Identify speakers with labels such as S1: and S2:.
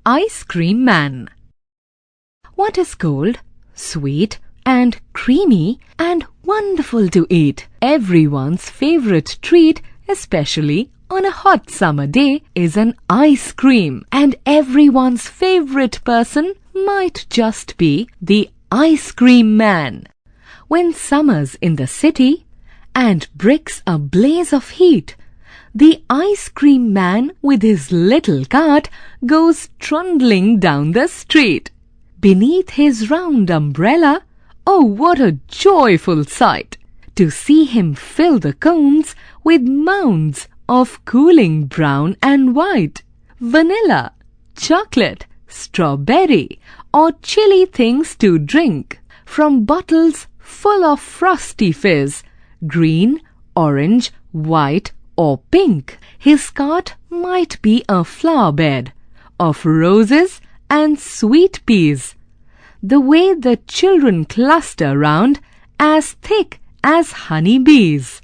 S1: ice cream man. What is cold, sweet and creamy and wonderful to eat? Everyone's favorite treat, especially on a hot summer day, is an ice cream. And everyone's favorite person might just be the ice cream man. When summer's in the city and bricks a blaze of heat, the ice cream man with his little cart goes trundling down the street. Beneath his round umbrella, oh, what a joyful sight! To see him fill the cones with mounds of cooling brown and white, vanilla, chocolate, strawberry, or chilly things to drink, from bottles full of frosty fizz, green, orange, white, or pink. His cart might be a flower bed of roses and sweet peas. The way the children cluster round, as thick as honey bees.